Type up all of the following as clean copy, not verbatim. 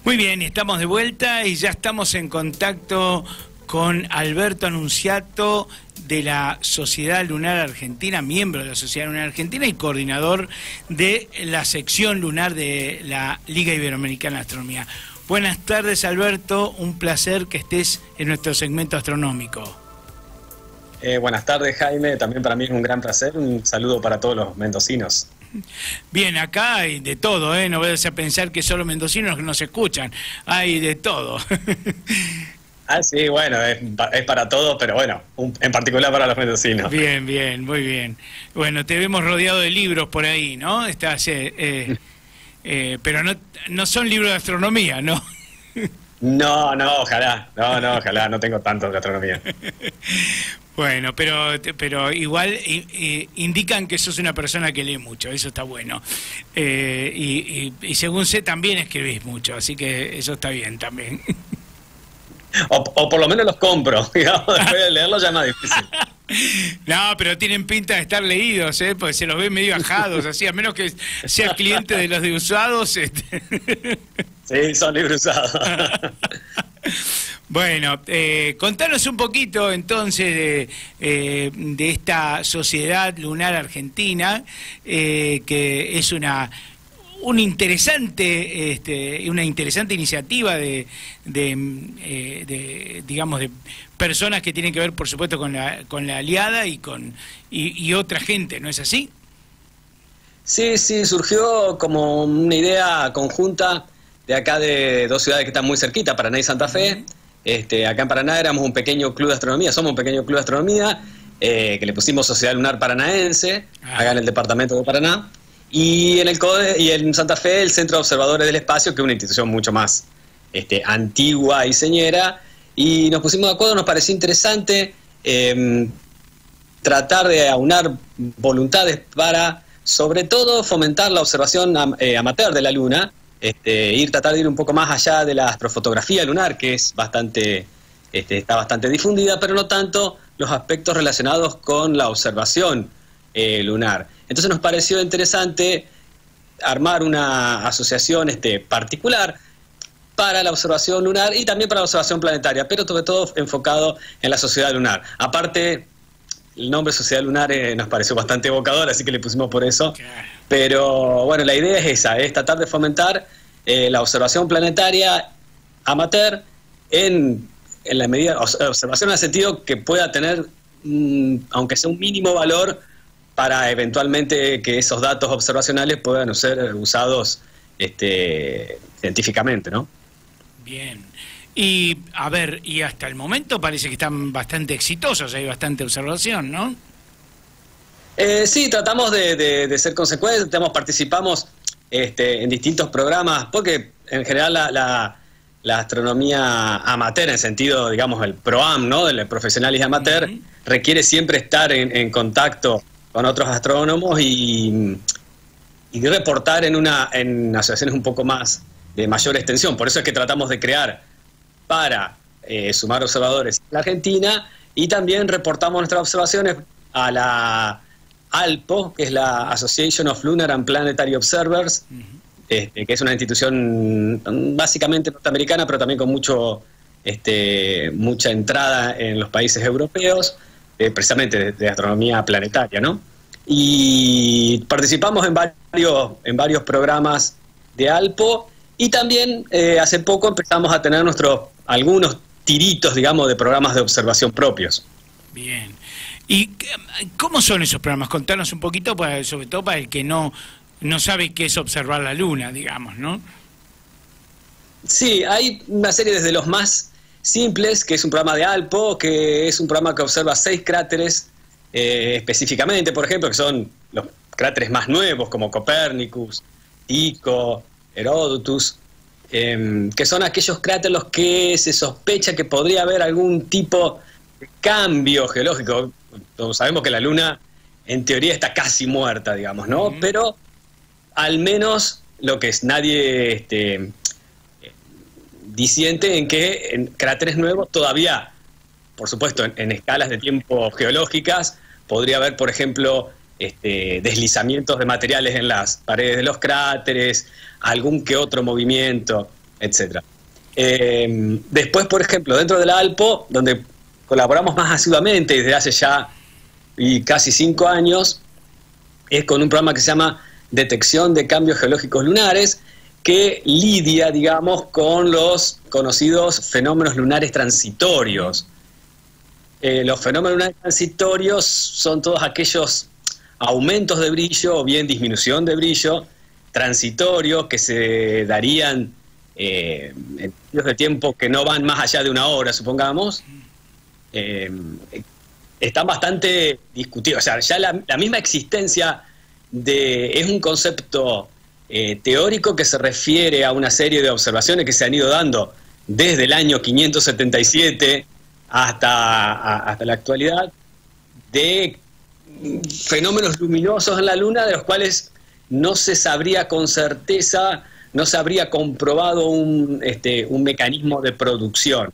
Muy bien, estamos de vuelta y ya estamos en contacto con Alberto Annunziato de la Sociedad Lunar Argentina, miembro de la Sociedad Lunar Argentina y coordinador de la sección lunar de la Liga Iberoamericana de Astronomía. Buenas tardes, Alberto, un placer que estés en nuestro segmento astronómico. Buenas tardes, Jaime, también para mí es un gran placer, un saludo para todos los mendocinos. Bien, acá hay de todo, ¿eh? No vayas a pensar que solo mendocinos que nos escuchan, hay de todo. Ah, sí, bueno, es para todos, pero bueno, en particular para los mendocinos. Bien, bien, muy bien. Bueno, te vemos rodeado de libros por ahí, ¿no? Estás, pero no son libros de astronomía, ¿no? No, ojalá, ojalá, no tengo tanto de astronomía. Bueno, pero igual indican que sos una persona que lee mucho, eso está bueno. Y según sé, también escribís mucho, así que eso está bien también. O por lo menos los compro, digamos, después de leerlos ya es más difícil. No, pero tienen pinta de estar leídos, porque se los ve medio ajados, así, a menos que seas cliente de los de usados. Sí, son libros usados. Bueno, contanos un poquito entonces de esta Sociedad Lunar Argentina, que es una interesante iniciativa de digamos de personas que tienen que ver, por supuesto, con la aliada y otra gente, ¿no es así? Sí, surgió como una idea conjunta de acá de dos ciudades que están muy cerquita, Paraná y Santa Fe. Acá en Paraná éramos un pequeño club de astronomía, somos un pequeño club de astronomía, que le pusimos Sociedad Lunar Paranaense, acá en el departamento de Paraná, y en Santa Fe el Centro de Observadores del Espacio, que es una institución mucho más antigua y señera, y nos pusimos de acuerdo, nos pareció interesante tratar de aunar voluntades para, sobre todo, fomentar la observación amateur de la Luna, tratar de ir un poco más allá de la astrofotografía lunar, que es está bastante difundida, pero no tanto los aspectos relacionados con la observación lunar. Entonces nos pareció interesante armar una asociación particular para la observación lunar y también para la observación planetaria, pero sobre todo enfocado en la sociedad lunar. Aparte, el nombre Sociedad Lunar nos pareció bastante evocador, así que le pusimos por eso. Pero bueno, la idea es esa, es tratar de fomentar la observación planetaria amateur en la medida, observación en el sentido que pueda tener, aunque sea un mínimo valor, para eventualmente que esos datos observacionales puedan ser usados científicamente, ¿no? Bien. Y, a ver, y hasta el momento parece que están bastante exitosos, hay bastante observación, ¿no? Sí, tratamos de ser consecuentes, participamos en distintos programas, porque en general la astronomía amateur, en el sentido, digamos, el PROAM, ¿no?, del profesional y amateur, requiere siempre estar en contacto con otros astrónomos y reportar en asociaciones un poco más de mayor extensión. Por eso es que tratamos de crear para sumar observadores en la Argentina, y también reportamos nuestras observaciones a la ALPO, que es la Association of Lunar and Planetary Observers, que es una institución básicamente norteamericana, pero también con mucha entrada en los países europeos, precisamente de astronomía planetaria, ¿no? Y participamos en varios programas de ALPO, y también hace poco empezamos a tener algunos tiritos, digamos, de programas de observación propios. Bien. ¿Y cómo son esos programas? Contanos un poquito, sobre todo para el que no sabe qué es observar la Luna, digamos, ¿no? Sí, hay una serie desde los más simples, que es un programa de ALPO, que es un programa que observa 6 cráteres específicamente, por ejemplo, que son los cráteres más nuevos, como Copernicus, Tycho, Herodotus, que son aquellos cráteres los que se sospecha que podría haber algún tipo de cambio geológico. Todos sabemos que la Luna, en teoría, está casi muerta, digamos, ¿no? Pero al menos lo que es nadie disiente en que en cráteres nuevos todavía, por supuesto, en escalas de tiempo geológicas, podría haber, por ejemplo, deslizamientos de materiales en las paredes de los cráteres, algún que otro movimiento etcétera. Después, por ejemplo, dentro de la ALPO, donde colaboramos más asiduamente desde hace ya casi 5 años, es con un programa que se llama Detección de Cambios Geológicos Lunares, que lidia, digamos, con los conocidos fenómenos lunares transitorios. Los fenómenos lunares transitorios son todos aquellos aumentos de brillo o bien disminución de brillo transitorios que se darían en periodos de tiempo que no van más allá de 1 hora, supongamos. Están bastante discutidos. O sea, ya la misma existencia es un concepto teórico que se refiere a una serie de observaciones que se han ido dando desde el año 577 hasta la actualidad, de fenómenos luminosos en la Luna, de los cuales no se sabría con certeza, no se habría comprobado un mecanismo de producción.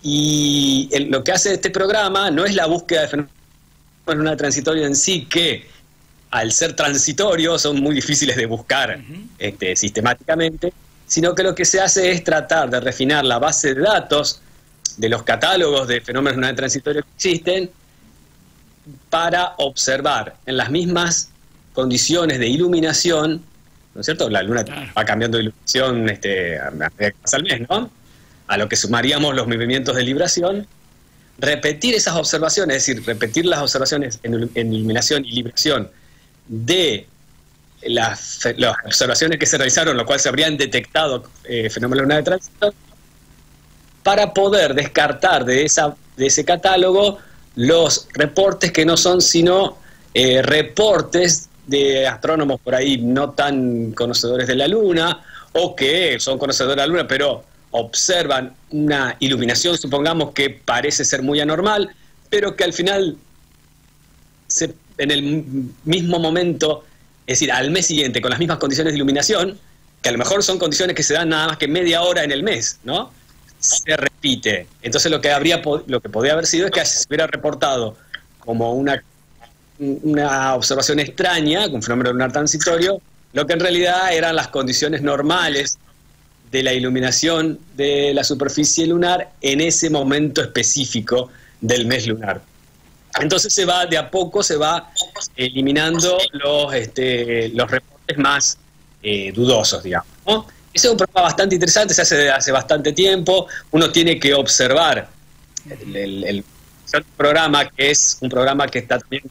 Y lo que hace este programa no es la búsqueda de fenómenos lunares transitorios en sí, que al ser transitorios son muy difíciles de buscar sistemáticamente, sino que lo que se hace es tratar de refinar la base de datos de los catálogos de fenómenos lunares transitorios que existen para observar en las mismas condiciones de iluminación, ¿no es cierto? La Luna va cambiando de iluminación a medida que pasa el mes, ¿no? A lo que sumaríamos los movimientos de libración, repetir esas observaciones, es decir, repetir las observaciones en iluminación y libración de las observaciones que se realizaron, lo cual se habrían detectado fenómenos lunares transitorios, para poder descartar de ese catálogo los reportes que no son sino reportes de astrónomos por ahí no tan conocedores de la Luna, o que son conocedores de la Luna, pero observan una iluminación, supongamos, que parece ser muy anormal, pero que al final, en el mismo momento, es decir, al mes siguiente, con las mismas condiciones de iluminación, que a lo mejor son condiciones que se dan nada más que media hora en el mes, ¿no? Se repite. Entonces lo que podría haber sido es que se hubiera reportado como una observación extraña, un fenómeno lunar transitorio, lo que en realidad eran las condiciones normales de la iluminación de la superficie lunar en ese momento específico del mes lunar. Entonces de a poco se va eliminando los reportes más dudosos, digamos, ¿no? Ese es un programa bastante interesante, se hace desde hace bastante tiempo. Uno tiene que observar el programa, que es un programa que también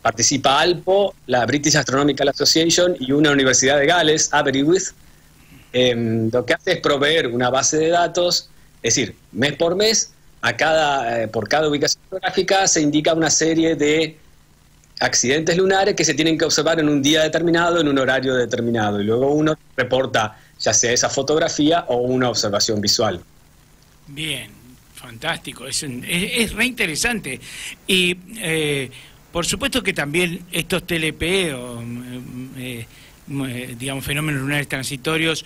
participa ALPO, la British Astronomical Association y una universidad de Gales, Aberystwyth. Lo que hace es proveer una base de datos, es decir, mes por mes, por cada ubicación geográfica se indica una serie de accidentes lunares que se tienen que observar en un día determinado, en un horario determinado, y luego uno reporta ya sea esa fotografía o una observación visual. Bien, fantástico, es re interesante. Y por supuesto que también estos TLP o digamos fenómenos lunares transitorios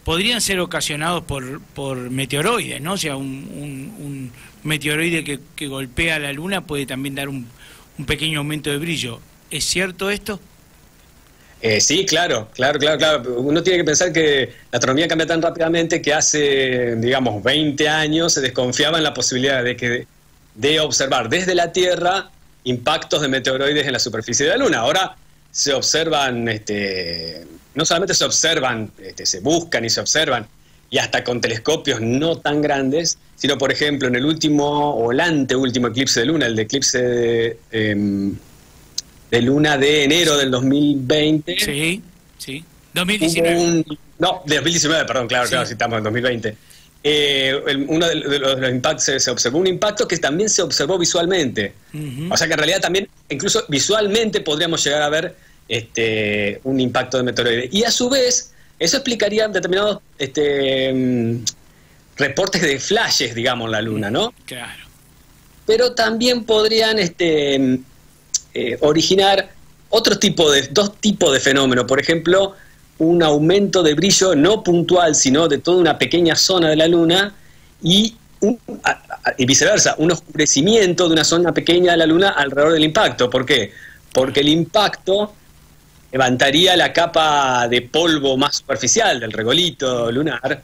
podrían ser ocasionados por meteoroides, ¿no? O sea, un meteoroide que golpea la Luna puede también dar un pequeño aumento de brillo. ¿Es cierto esto? Sí, claro. Uno tiene que pensar que la astronomía cambia tan rápidamente que hace, digamos, 20 años se desconfiaba en la posibilidad de observar desde la Tierra impactos de meteoroides en la superficie de la Luna. Ahora se observan, no solamente se observan, se buscan y se observan, y hasta con telescopios no tan grandes, sino, por ejemplo, en el último o el anteúltimo eclipse de Luna, el eclipse de Luna de enero del 2020. Sí. 2019. No, de 2019, perdón, claro, si estamos en 2020. Uno de los impactos, se observó un impacto que también se observó visualmente. O sea que en realidad también, incluso visualmente, podríamos llegar a ver un impacto de meteoroide. Y a su vez, eso explicaría determinados reportes de flashes, digamos, en la Luna, ¿no? Claro. Pero también podrían originar dos tipos de fenómenos. Por ejemplo, un aumento de brillo no puntual, sino de toda una pequeña zona de la Luna, y viceversa, un oscurecimiento de una zona pequeña de la Luna alrededor del impacto. ¿Por qué? Porque el impacto levantaría la capa de polvo más superficial del regolito lunar,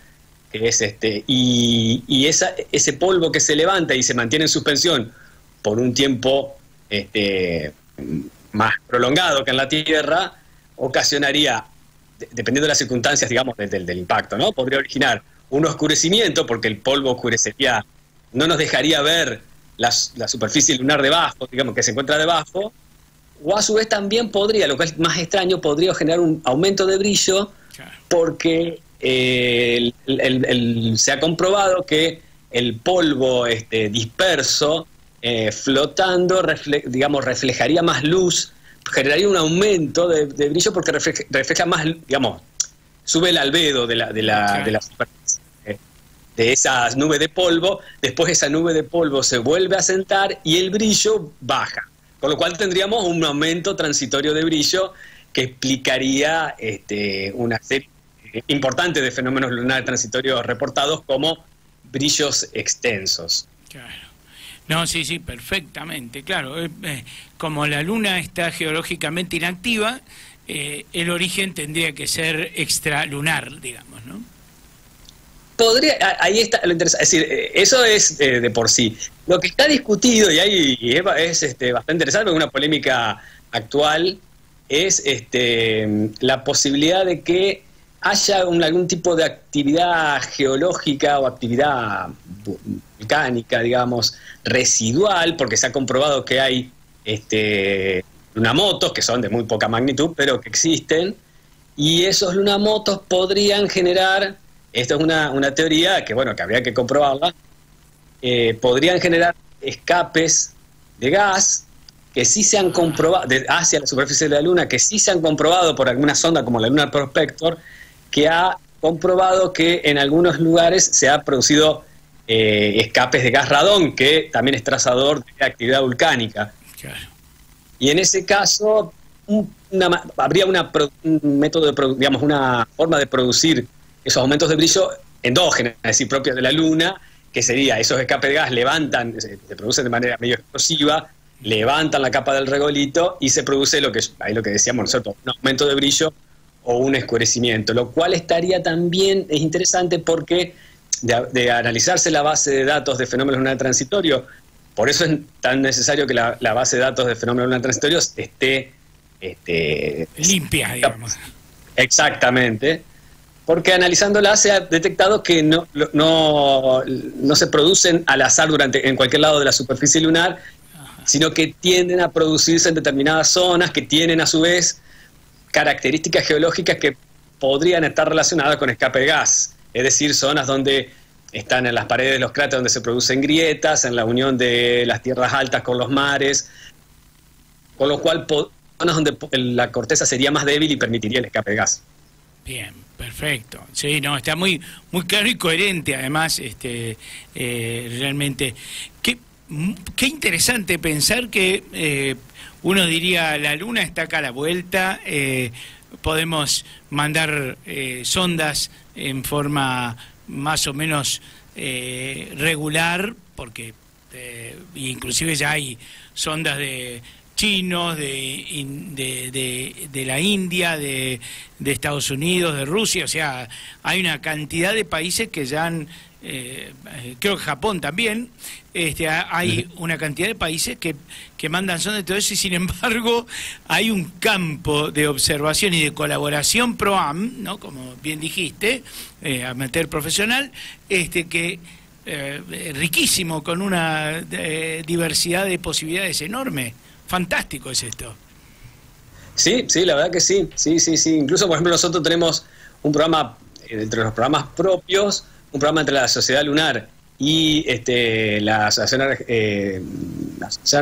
que es y ese polvo que se levanta y se mantiene en suspensión por un tiempo más prolongado que en la Tierra, ocasionaría, dependiendo de las circunstancias, digamos, del impacto, ¿no? Podría originar un oscurecimiento, porque el polvo oscurecería, no nos dejaría ver la superficie lunar debajo, digamos, que se encuentra debajo, o a su vez también podría, lo que es más extraño, podría generar un aumento de brillo, porque se ha comprobado que el polvo disperso, flotando, digamos, reflejaría más luz, generaría un aumento de brillo porque refleja más, digamos, sube el albedo de la superficie, de esa nube de polvo. Después esa nube de polvo se vuelve a sentar y el brillo baja, con lo cual tendríamos un aumento transitorio de brillo que explicaría una serie importante de fenómenos lunares transitorios reportados como brillos extensos. Claro. No, sí, perfectamente, claro. Como la Luna está geológicamente inactiva, el origen tendría que ser extralunar, digamos, ¿no? Ahí está lo interesante, es decir, eso es de por sí. Lo que está discutido, y es bastante interesante, porque una polémica actual, es la posibilidad de que haya algún tipo de actividad geológica o actividad volcánica, digamos, residual, porque se ha comprobado que hay lunamotos, que son de muy poca magnitud, pero que existen, y esos lunamotos podrían generar, esto es una teoría que, bueno, que habría que comprobarla, podrían generar escapes de gas que sí se han comprobado, hacia la superficie de la Luna, que sí se han comprobado por alguna sonda como la Lunar Prospector, que ha comprobado que en algunos lugares se ha producido escapes de gas radón, que también es trazador de actividad volcánica. Claro. Y en ese caso habría un método digamos, una forma de producir esos aumentos de brillo endógenas, es decir, propias de la Luna, que sería esos escapes de gas se producen de manera medio explosiva, levantan la capa del regolito y se produce lo que decíamos nosotros, un aumento de brillo o un oscurecimiento, lo cual estaría también, es interesante porque de analizarse la base de datos de fenómenos lunares transitorios, por eso es tan necesario que la base de datos de fenómenos lunares transitorios esté limpia, digamos. Exactamente, porque analizándola se ha detectado que no se producen al azar en cualquier lado de la superficie lunar, sino que tienden a producirse en determinadas zonas que tienen a su vez características geológicas que podrían estar relacionadas con escape de gas, es decir, zonas donde están en las paredes de los cráteres donde se producen grietas, en la unión de las tierras altas con los mares, con lo cual zonas donde la corteza sería más débil y permitiría el escape de gas. Bien, perfecto. Sí, no, está muy claro y coherente, además, realmente. Qué interesante pensar que uno diría, la Luna está acá a la vuelta, podemos mandar sondas en forma más o menos regular, porque inclusive ya hay sondas de chinos, de la India, de Estados Unidos, de Rusia, o sea, hay una cantidad de países que ya han, creo que Japón también, hay una cantidad de países que mandan sondas y todo eso, y sin embargo hay un campo de observación y de colaboración PROAM, ¿no? Como bien dijiste, amateur profesional, que riquísimo, con una diversidad de posibilidades enorme. Fantástico es esto. Sí, la verdad que sí. Incluso, por ejemplo, nosotros tenemos un programa, entre los programas propios, un programa entre la Sociedad Lunar y la Asociación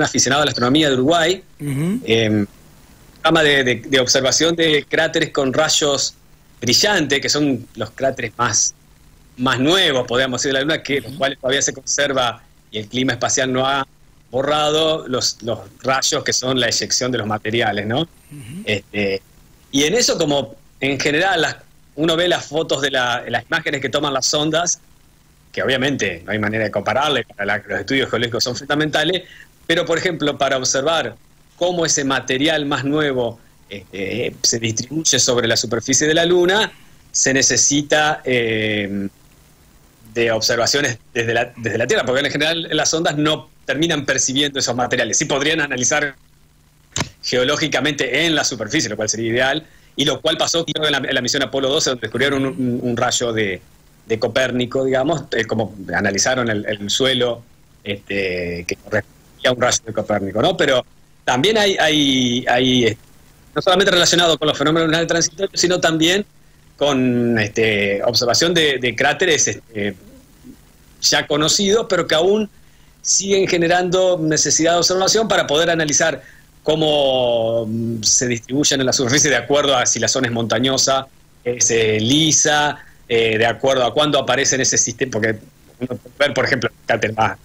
Aficionada a la Astronomía de Uruguay, programa de observación de cráteres con rayos brillantes, que son los cráteres más nuevos, podríamos decir, de la Luna, que los cuales todavía se conserva y el clima espacial no ha borrado los rayos que son la eyección de los materiales, ¿no? Y en eso, como en general uno ve las fotos de las imágenes que toman las sondas, que obviamente no hay manera de compararle, los estudios geológicos son fundamentales, pero por ejemplo para observar cómo ese material más nuevo se distribuye sobre la superficie de la Luna, se necesita de observaciones desde la Tierra, porque en general las ondas no terminan percibiendo esos materiales. Sí podrían analizar geológicamente en la superficie, lo cual sería ideal, y lo cual pasó en la misión Apolo 12, donde descubrieron un rayo de Copérnico, digamos, como analizaron el suelo que correspondía a un rayo de Copérnico, ¿no? Pero también hay no solamente relacionado con los fenómenos lunares transitorios, sino también con observación de cráteres ya conocidos, pero que aún siguen generando necesidad de observación para poder analizar cómo se distribuyen en la superficie de acuerdo a si la zona es montañosa, es lisa, de acuerdo a cuándo aparece en ese sistema, porque uno puede ver, por ejemplo, el cráter más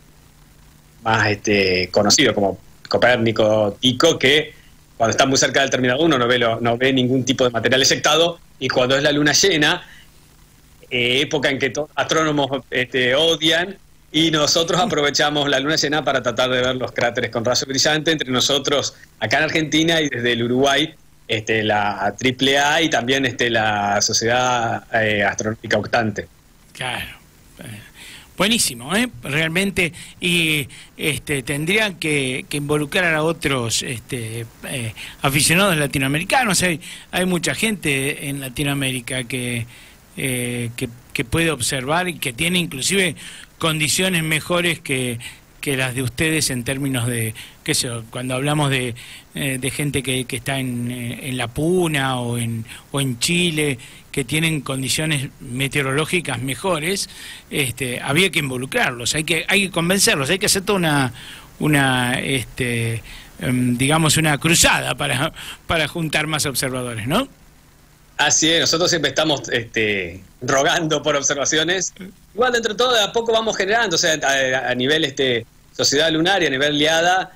conocido como Copérnico, Tycho, que cuando está muy cerca del terminal 1 no ve ningún tipo de material eyectado, y cuando es la luna llena, época en que astrónomos odian, y nosotros aprovechamos la luna llena para tratar de ver los cráteres con rayo brillante, entre nosotros acá en Argentina y desde el Uruguay, la AAA y también la Sociedad Astronómica Octante. Claro. Buenísimo, realmente, y tendrían que involucrar a otros aficionados latinoamericanos. Hay mucha gente en Latinoamérica que puede observar y que tiene inclusive condiciones mejores que las de ustedes en términos de, qué sé yo, cuando hablamos de gente que está en La Puna o en Chile, que tienen condiciones meteorológicas mejores, había que involucrarlos, hay que convencerlos, hay que hacer toda digamos una cruzada para juntar más observadores, ¿no? Así es, nosotros siempre estamos rogando por observaciones. Igual dentro de todo de a poco vamos generando, o sea, a nivel Sociedad Lunar y a nivel LIADA,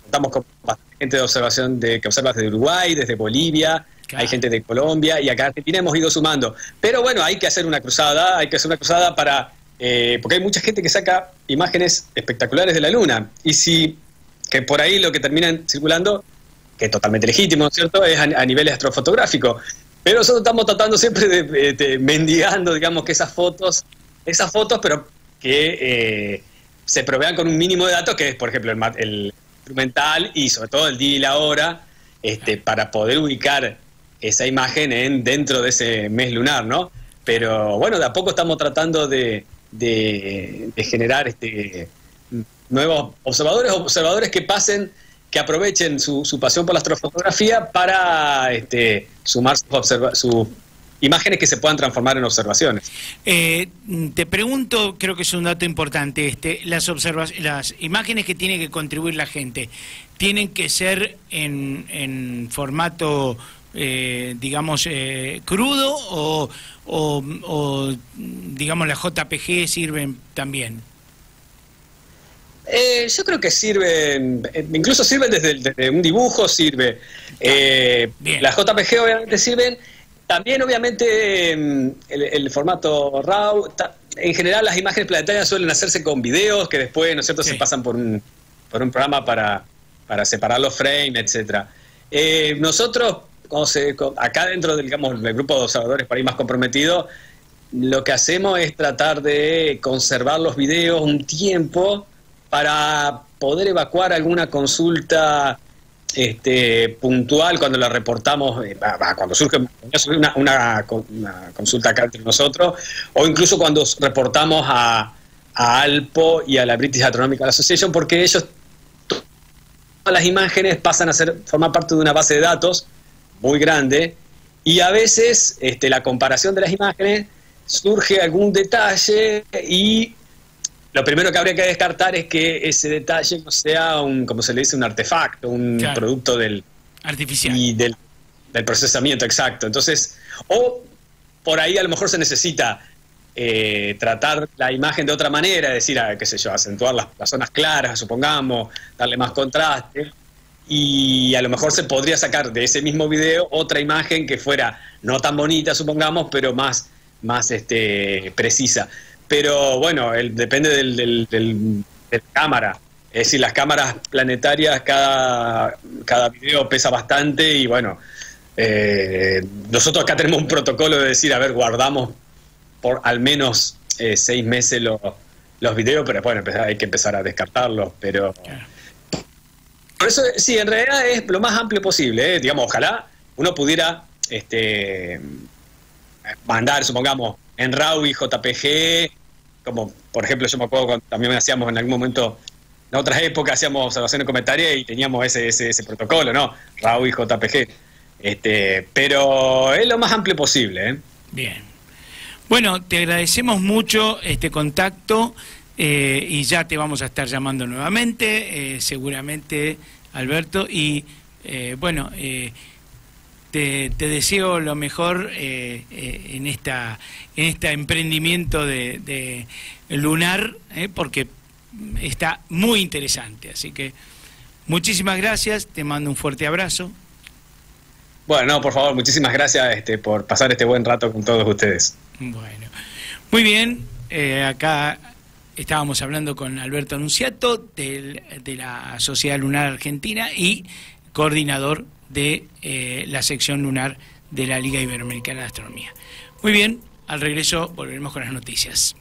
contamos con bastante gente de observación que observa desde Uruguay, desde Bolivia, claro. Hay gente de Colombia, y acá en Argentina hemos ido sumando. Pero bueno, hay que hacer una cruzada, para porque hay mucha gente que saca imágenes espectaculares de la Luna, y que por ahí lo que terminan circulando, que es totalmente legítimo, ¿no es cierto?, es a nivel astrofotográfico. Pero nosotros estamos tratando siempre de mendigando, digamos, que esas fotos, pero que se provean con un mínimo de datos, que es, por ejemplo, el instrumental y sobre todo el día y la hora, para poder ubicar esa imagen dentro de ese mes lunar, ¿no? Pero bueno, de a poco estamos tratando de generar nuevos observadores que aprovechen su pasión por la astrofotografía para sumar sus imágenes que se puedan transformar en observaciones. Te pregunto, creo que es un dato importante, las imágenes que tiene que contribuir la gente, ¿tienen que ser en formato, digamos, crudo o digamos las JPG sirven también? Yo creo que sirven, incluso sirven desde un dibujo, sirve. Las JPG obviamente sirven. También obviamente el formato RAW. En general las imágenes planetarias suelen hacerse con videos que después, ¿no es cierto?, se pasan por un programa para separar los frames, etcétera. Nosotros, acá dentro del grupo de observadores por ahí más comprometido, lo que hacemos es tratar de conservar los videos un tiempo para poder evacuar alguna consulta puntual cuando la reportamos, cuando surge una consulta acá entre nosotros, o incluso cuando reportamos a ALPO y a la British Astronomical Association, porque ellos, todas las imágenes pasan a formar parte de una base de datos muy grande, y a veces la comparación de las imágenes surge algún detalle, y lo primero que habría que descartar es que ese detalle no sea como se le dice, un artefacto, un producto artificial y del procesamiento, exacto. Entonces, o por ahí a lo mejor se necesita tratar la imagen de otra manera, es decir, qué sé yo, acentuar las zonas claras, supongamos, darle más contraste, y a lo mejor se podría sacar de ese mismo video otra imagen que fuera no tan bonita, supongamos, pero más precisa. Pero bueno, depende de la cámara. Es decir, las cámaras planetarias, cada video pesa bastante, y bueno, nosotros acá tenemos un protocolo de decir, a ver, guardamos por al menos 6 meses los videos, pero bueno, hay que empezar a descartarlos, pero... Claro. Por eso, sí, en realidad es lo más amplio posible, digamos, ojalá uno pudiera mandar, supongamos, en RAW y JPG, como por ejemplo yo me acuerdo cuando también hacíamos en algún momento, en otras épocas hacíamos observaciones comentarias y teníamos ese protocolo, ¿no? RAW y JPG. Pero es lo más amplio posible, ¿eh? Bien. Bueno, te agradecemos mucho este contacto y ya te vamos a estar llamando nuevamente, seguramente, Alberto, y bueno, te deseo lo mejor en este emprendimiento de lunar, porque está muy interesante. Así que muchísimas gracias, te mando un fuerte abrazo. Bueno, no, por favor, muchísimas gracias por pasar este buen rato con todos ustedes. Bueno, muy bien, acá estábamos hablando con Alberto Annunziato de la Sociedad Lunar Argentina y coordinador de la sección lunar de la Liga Iberoamericana de Astronomía. Muy bien, al regreso volveremos con las noticias.